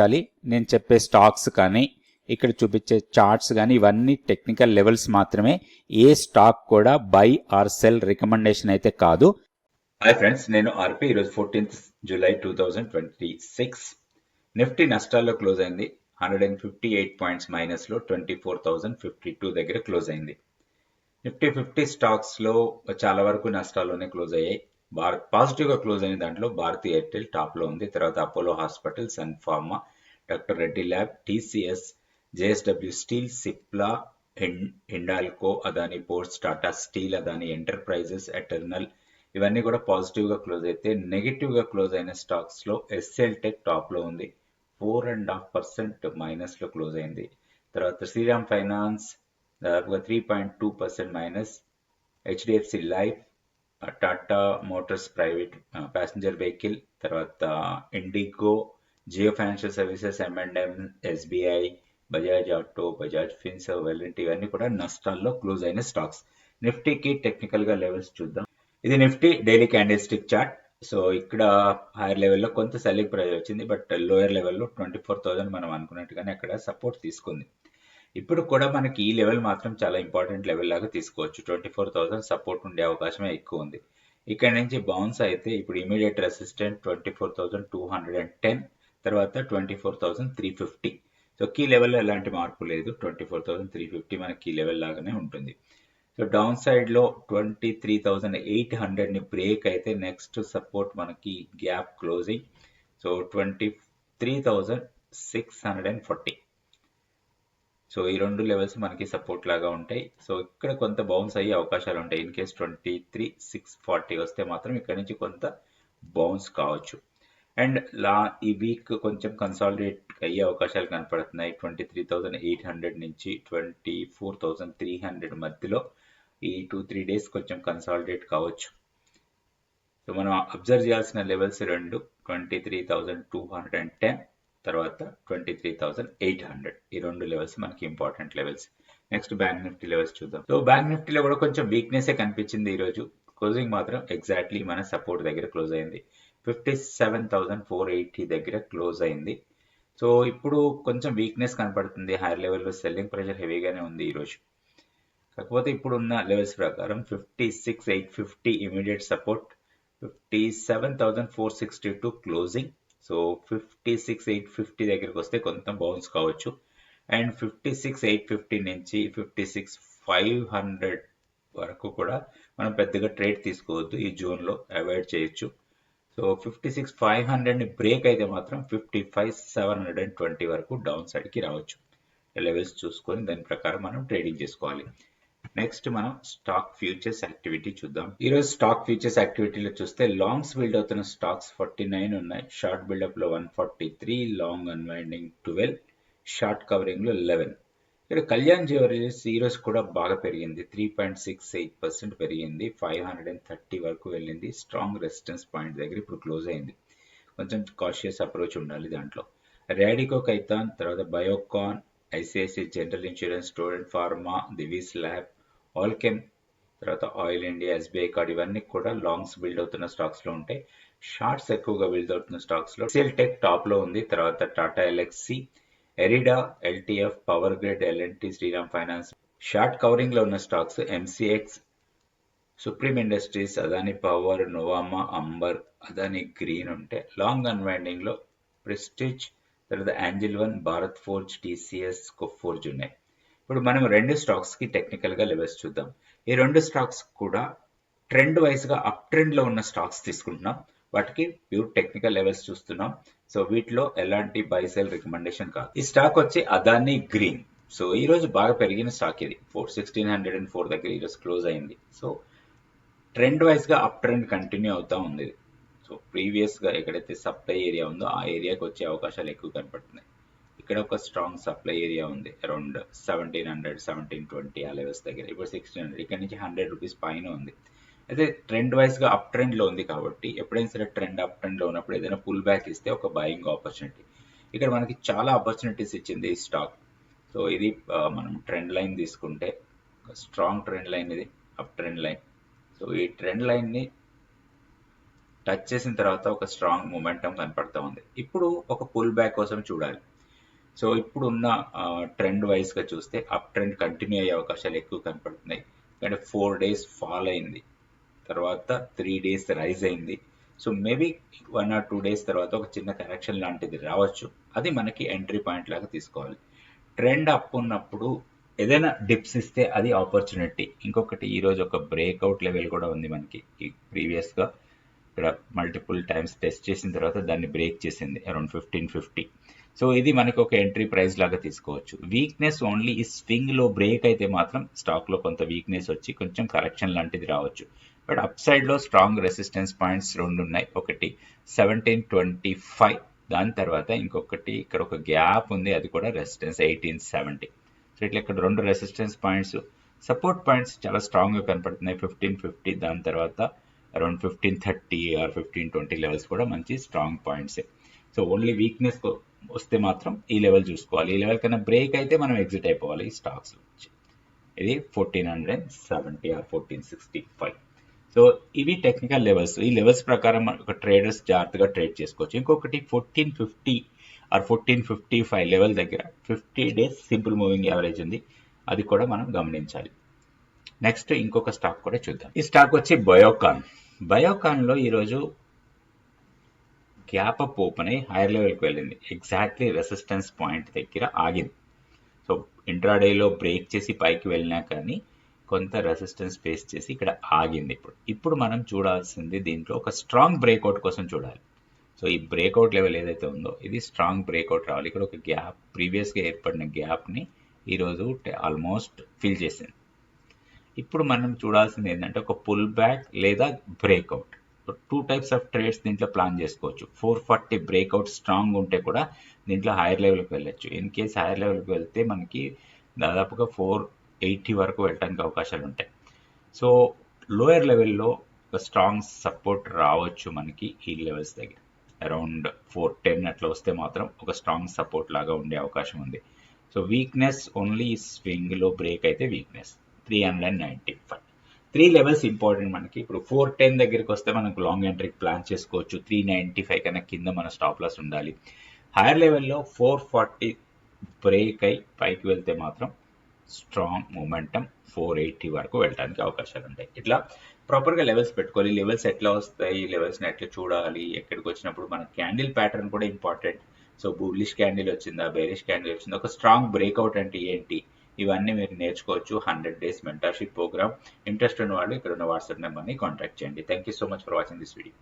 పెట్టాలి. నేను చెప్పే స్టాక్స్ కానీ ఇక్కడ చూపించే చార్ట్స్ కానీ ఇవన్నీ టెక్నికల్ లెవెల్స్ మాత్రమే. ఏ స్టాక్ కూడా బై ఆర్ సెల్ రికమెండేషన్ అయితే కాదు. హాయ్ ఫ్రెండ్స్, నేను ఆర్పి. ఈరోజు 14th జూలై 2026. నిఫ్టీ నష్టాల్లో క్లోజ్ అయింది. 158 పాయింట్స్ మైనస్లో 24,052 దగ్గర క్లోజ్ అయింది. నిఫ్టీ 50 స్టాక్స్లో చాలా వరకు నష్టాల్లోనే క్లోజ్ అయ్యాయి. పాజిటివ్గా క్లోజ్ అయిన దాంట్లో భారతీ ఎయిర్టెల్ టాప్లో ఉంది. తర్వాత Apollo hospital, Sun Pharma, doctor Reddy lab, TCS, JSW steel, Cipla, Hindalco, Adani ports, Tata steel, Adani enterprises, Eternal ఇవన్నీ కూడా పాజిటివ్గా క్లోజ్ అయితే, నెగిటివ్గా క్లోజ్ అయిన స్టాక్స్లో ఎస్ఎల్ టెక్ టాప్లో ఉంది. 4.5% మైనస్లో క్లోజ్ అయింది. తర్వాత శ్రీరామ్ ఫైనాన్స్ దాదాపుగా 3.2% minus, HDFC Life, Tata Motors private passenger vehicle, తర్వాత Indigo, Jio Financial Services, M&M, SBI, Bajaj Auto, Bajaj Finserv, వెల్లింటి ఇవన్నీ కూడా నష్టాల్లో క్లోజ్ అయిన స్టాక్స్. నిఫ్టీకి టెక్నికల్గా లెవెల్స్ చూద్దాం. ఇది Nifty daily candle stick chart. So ఇక్కడ హైయర్ లెవెల్లో కొంత సెల్లింగ్ ప్రైస్ వచ్చింది, బట్ లోయర్ లెవెల్లో 24,000 మనం అనుకున్నట్టుగానే అక్కడ సపోర్ట్ తీసుకుంది. ఇప్పుడు కూడా మనకి ఈ లెవెల్ మాత్రం చాలా ఇంపార్టెంట్ లెవెల్ లాగా తీసుకోవచ్చు. 24,000 సపోర్ట్ ఉండే అవకాశమే ఎక్కువ ఉంది. ఇక్కడ నుంచి బౌన్స్ అయితే ఇప్పుడు ఇమీడియట్ రెసిస్టెంట్ 24,210, తర్వాత 24,350. సో కీ లెవెల్లో ఎలాంటి మార్పు లేదు. 24,350 మన కీ లెవెల్ లాగానే ఉంటుంది. సో డౌన్ సైడ్ లో 23,800 ని బ్రేక్ అయితే నెక్స్ట్ సపోర్ట్ మనకి గ్యాప్ క్లోజింగ్. సో 23,640. సో ఈ రెండు లెవెల్స్ మనకి సపోర్ట్ లాగా ఉంటాయి. సో ఇక్కడ కొంత బౌన్స్ అయ్యే అవకాశాలు ఉంటాయి. ఇన్ కేస్ 23,640 వస్తే మాత్రం ఇక్కడ నుంచి కొంత బౌన్స్ కావచ్చు. అండ్ ఈ వీక్ కొంచెం కన్సాలిడేట్ అయ్యే అవకాశాలు కనపడుతున్నాయి. 23,800 నుంచి 24,300 మధ్యలో ఈ 2-3 డేస్ కొంచెం కన్సాలిడేట్ కావచ్చు. సో మనం అబ్జర్వ్ చేయాల్సిన లెవెల్స్ రెండు, 23,210 తర్వాత 23,800. ఈ రెండు లెవెల్స్ మనకి important levels. Next bank Nifty levels చూద్దాం. సో బ్యాంక్ నిఫ్టీలో కూడా కొంచెం వీక్నెస్ కనిపించింది ఈరోజు. క్లోజింగ్ మాత్రం ఎగ్జాక్ట్లీ మన సపోర్ట్ దగ్గర క్లోజ్ అయింది. 57,480 దగ్గర క్లోజ్ అయింది. సో ఇప్పుడు కొంచెం వీక్నెస్ కనపడుతుంది. హైయర్ లెవెల్లో సెల్లింగ్ ప్రెషర్ హెవీగానే ఉంది ఈరోజు. కాకపోతే ఇప్పుడున్న లెవెల్స్ ప్రకారం 56,850 ఇమీడియట్ సపోర్ట్, 57,462 క్లోజింగ్. సో 56,850 దగ్గరకు వస్తే కొంత బౌన్స్ కావచ్చు. అండ్ 56,850 నుంచి 56,500 వరకు కూడా మనం పెద్దగా ట్రేడ్ తీసుకోవద్దు. ఈ జోన్లో అవాయిడ్ చేయొచ్చు. సో 56,500 ని బ్రేక్ అయితే మాత్రం 55,720 వరకు డౌన్ సైడ్కి రావచ్చు. లెవెల్స్ చూసుకొని దాని ప్రకారం మనం ట్రేడింగ్ చేసుకోవాలి. నెక్స్ట్ మనం స్టాక్ ఫ్యూచర్స్ యాక్టివిటీ చూద్దాం. ఈరోజు స్టాక్ ఫ్యూచర్స్ యాక్టివిటీలో చూస్తే లాంగ్స్ బిల్డ్ అవుతున్న స్టాక్స్ 49 ఉన్నాయి. షార్ట్ బిల్డప్ లో 143, లాంగ్ అన్వైండింగ్ 12, షార్ట్ కవరింగ్ లో 11. ఇక్కడ కళ్యాణ్ జ్యువెలరీస్ ఈరోజు కూడా బాగా పెరిగింది. 3.68% పెరిగింది. 530 వరకు వెళ్ళింది. స్ట్రాంగ్ రెసిస్టెన్స్ పాయింట్ దగ్గర ఇప్పుడు క్లోజ్ అయింది. కొంచెం కాషియస్ అప్రోచ్ ఉండాలి దాంట్లో. రాడికో ఖైతాన్, తర్వాత Biocon, ICICI general insurance, student pharma, Divi's lab, Alkem, తర్వాత ఆయిల్ ఇండియా, ఎస్బీఐ కార్డ్ ఇవన్నీ కూడా లాంగ్స్ బిల్డ్ అవుతున్న స్టాక్స్ లో ఉంటాయి. షార్ట్స్ ఎక్కువగా బిల్డ్ అవుతున్న స్టాక్స్ లో ఎస్ఎల్ టెక్ టాప్ లో ఉంది. తర్వాత టాటా ఎల్ఎక్సీ, ఎరిడా, LTF, Power Grid, LNT, Shriram Finance. Short covering లో ఉన్న stocks MCX, Supreme Industries, Adani Power, Nuvama, Amber, Adani Green ఉంటే, లాంగ్ అన్వైండింగ్ లో ప్రెస్టీజ్, తర్వాత Angel One, Bharat Forge, TCS, Coforge ఉన్నాయి. ఇప్పుడు మనం రెండు స్టాక్స్ కి టెక్నికల్ గా లెవెల్స్ చూద్దాం. ఈ రెండు స్టాక్స్ కూడా ట్రెండ్ వైజ్ గా అప్ ట్రెండ్ లో ఉన్న స్టాక్స్ తీసుకుంటున్నాం. వాటికి ప్యూర్ టెక్నికల్ లెవెల్స్ చూస్తున్నాం. సో వీటిలో ఎలాంటి బై సెల్ రికమెండేషన్ కాదు. ఈ స్టాక్ వచ్చి అదానీ గ్రీన్. సో ఈ రోజు బాగా పెరిగిన స్టాక్ ఇది. 1604 దగ్గర ఈరోజు క్లోజ్ అయింది. సో ట్రెండ్ వైజ్ గా అప్ ట్రెండ్ కంటిన్యూ అవుతా ఉంది. సో ప్రీవియస్ గా ఎక్కడైతే సప్లై ఏరియా ఉందో ఆ ఏరియాకి వచ్చే అవకాశాలు ఎక్కువ కనపడుతున్నాయి. ఇక్కడ ఒక స్ట్రాంగ్ సప్లై ఏరియా ఉంది అరౌండ్ 1700, 1720 ఆ లెవెల్స్ దగ్గర. ఇప్పుడు 1600, ఇక్కడ నుంచి 100 రూపీస్ పైన ఉంది. అయితే ట్రెండ్ వైజ్ గా అప్ ట్రెండ్ లో ఉంది కాబట్టి ఎప్పుడైనా సరే ట్రెండ్ అప్ ట్రెండ్ లో ఉన్నప్పుడు ఏదైనా పుల్ బ్యాక్ ఇస్తే ఒక బయింగ్ ఆపర్చునిటీ. ఇక్కడ మనకి చాలా ఆపర్చునిటీస్ ఇచ్చింది ఈ స్టాక్. సో ఇది మనం ట్రెండ్ లైన్ తీసుకుంటే స్ట్రాంగ్ ట్రెండ్ లైన్, ఇది అప్ ట్రెండ్ లైన్. సో ఈ ట్రెండ్ లైన్ ని టచ్ చేసిన తర్వాత ఒక స్ట్రాంగ్ మొమెంటం కనపడతా ఉంది. ఇప్పుడు ఒక పుల్ బ్యాక్ కోసం చూడాలి. సో ఇప్పుడున్న ట్రెండ్ వైజ్గా చూస్తే అప్ ట్రెండ్ కంటిన్యూ అయ్యే అవకాశాలు ఎక్కువ కనపడుతున్నాయి. ఎందుకంటే 4 డేస్ ఫాల్ అయింది, తర్వాత 3 డేస్ రైజ్ అయింది. సో మేబీ 1 or 2 డేస్ తర్వాత ఒక చిన్న కరెక్షన్ లాంటిది రావచ్చు. అది మనకి ఎంట్రీ పాయింట్ లాగా తీసుకోవాలి. ట్రెండ్ అప్ ఉన్నప్పుడు ఏదైనా డిప్స్ ఇస్తే అది ఆపర్చునిటీ. ఇంకొకటి ఈరోజు ఒక బ్రేక్అవుట్ లెవెల్ కూడా ఉంది మనకి. ప్రీవియస్గా ఇక్కడ మల్టిపుల్ టైమ్స్ టెస్ట్ చేసిన తర్వాత దాన్ని బ్రేక్ చేసింది అరౌండ్ 1550. సో ఇది మనకి ఒక ఎంట్రీ ప్రైస్ లాగా తీసుకోవచ్చు. వీక్నెస్ ఓన్లీ ఈ స్వింగ్ లో బ్రేక్ అయితే మాత్రం స్టాక్ లో కొంత వీక్నెస్ వచ్చి కొంచెం కరెక్షన్ లాంటిది రావచ్చు. బట్ అప్ సైడ్ లో స్ట్రాంగ్ రెసిస్టెన్స్ పాయింట్స్ రెండు ఉన్నాయి. ఒకటి 1725, దాని తర్వాత ఇంకొకటి ఇక్కడ ఒక గ్యాప్ ఉంది, అది కూడా రెసిస్టెన్స్ 1870. సో ఇట్లా ఇక్కడ రెండు రెసిస్టెన్స్ పాయింట్స్, సపోర్ట్ పాయింట్స్ చాలా స్ట్రాంగ్ గా కనపడుతున్నాయి. 1550, దాని తర్వాత అరౌండ్ 1530 ఆర్ 1520 లెవెల్స్ కూడా మంచి స్ట్రాంగ్ పాయింట్సే. సో ఓన్లీ వీక్నెస్ వస్తే మాత్రం ఈ లెవెల్ చూసుకోవాలి. ఈ లెవెల్ కన్నా బ్రేక్ అయితే మనం ఎగ్జిట్ అయిపోవాలి ఈ స్టాక్స్ నుంచి. ఇది 1470 ఆర్ 1465. సో ఇవి టెక్నికల్ లెవెల్స్. ఈ లెవెల్స్ ప్రకారం ఒక ట్రేడర్స్ జాగ్రత్తగా ట్రేడ్ చేసుకోవచ్చు. ఇంకొకటి 1450 ఆర్ 1455 లెవెల్ దగ్గర 50 డేస్ సింపుల్ మూవింగ్ యావరేజ్ ఉంది, అది కూడా మనం గమనించాలి. నెక్స్ట్ ఇంకొక స్టాక్ కూడా చూద్దాం. ఈ స్టాక్ వచ్చి బయోకాన్. బయోకాన్లో ఈరోజు గ్యాప్ అప్ ఓపెన్ అయ్యి హైయర్ లెవెల్కి వెళ్ళింది. ఎగ్జాక్ట్లీ రెసిస్టెన్స్ పాయింట్ దగ్గర ఆగింది. సో ఇంట్రాడేలో బ్రేక్ చేసి పైకి వెళ్ళినా కానీ కొంత రెసిస్టెన్స్ ఫేస్ చేసి ఇక్కడ ఆగింది. ఇప్పుడు మనం చూడాల్సింది దీంట్లో ఒక స్ట్రాంగ్ బ్రేక్అవుట్ కోసం చూడాలి. సో ఈ బ్రేక్అవుట్ లెవెల్ ఏదైతే ఉందో ఇది స్ట్రాంగ్ బ్రేక్అవుట్ రావాలి. ఇక్కడ ఒక గ్యాప్, ప్రీవియస్గా ఏర్పడిన గ్యాప్ని ఈరోజు ఆల్మోస్ట్ ఫిల్ చేసింది. ఇప్పుడు మనం చూడాల్సింది ఏంటంటే ఒక పుల్ బ్యాక్ లేదా బ్రేక్అవుట్. 2 టైప్స్ ఆఫ్ ట్రేడ్స్ దీంట్లో ప్లాన్ చేసుకోవచ్చు. 440 బ్రేక్అవుట్ స్ట్రాంగ్ ఉంటే కూడా దీంట్లో హైయర్ లెవెల్కి వెళ్ళొచ్చు. ఇన్ కేస్ హైయర్ లెవెల్కి వెళ్తే మనకి దాదాపుగా 480 వరకు వెళ్ళడానికి అవకాశాలు ఉంటాయి. సో లోయర్ లెవెల్లో ఒక స్ట్రాంగ్ సపోర్ట్ రావచ్చు మనకి ఈ లెవెల్స్ దగ్గర. అరౌండ్ 410 అట్లా వస్తే మాత్రం ఒక స్ట్రాంగ్ సపోర్ట్ లాగా ఉండే అవకాశం ఉంది. సో వీక్నెస్ ఓన్లీ స్వింగ్లో బ్రేక్ అయితే వీక్నెస్ 395. 3 లెవెల్స్ ఇంపార్టెంట్ మనకి. ఇప్పుడు 410 దగ్గరికి వస్తే మనకు లాంగ్ ఎంట్రీకి ప్లాన్ చేసుకోవచ్చు. 395 కన్నా కింద మన స్టాప్ లాస్ ఉండాలి. హైయర్ లెవెల్లో 440 బ్రేక్ అయి పైకి వెళ్తే మాత్రం స్ట్రాంగ్ మూమెంటం 480 వరకు వెళ్ళడానికి అవకాశాలు ఉంటాయి. ఇట్లా ప్రాపర్గా లెవెల్స్ పెట్టుకోవాలి. లెవెల్స్ ఎట్లా వస్తాయి, లెవెల్స్ని ఎట్లా చూడాలి, ఎక్కడికి వచ్చినప్పుడు మన క్యాండిల్ ప్యాటర్న్ కూడా ఇంపార్టెంట్. సో బుల్లిష్ క్యాండిల్ వచ్చిందా, బేరిష్ క్యాండిల్ వచ్చిందా, ఒక స్ట్రాంగ్ బ్రేక్అవుట్ అంటే ఏంటి, ఇవన్నీ మీరు నేర్చుకోవచ్చు. 100 డేస్ మెంటర్షిప్ ప్రోగ్రామ్. ఇంట్రెస్ట్ ఉన్న వాళ్ళు ఇక్కడ ఉన్న వాట్సాప్ నెంబర్ని కాంటాక్ట్ చేయండి. Thank you so much for watching this video.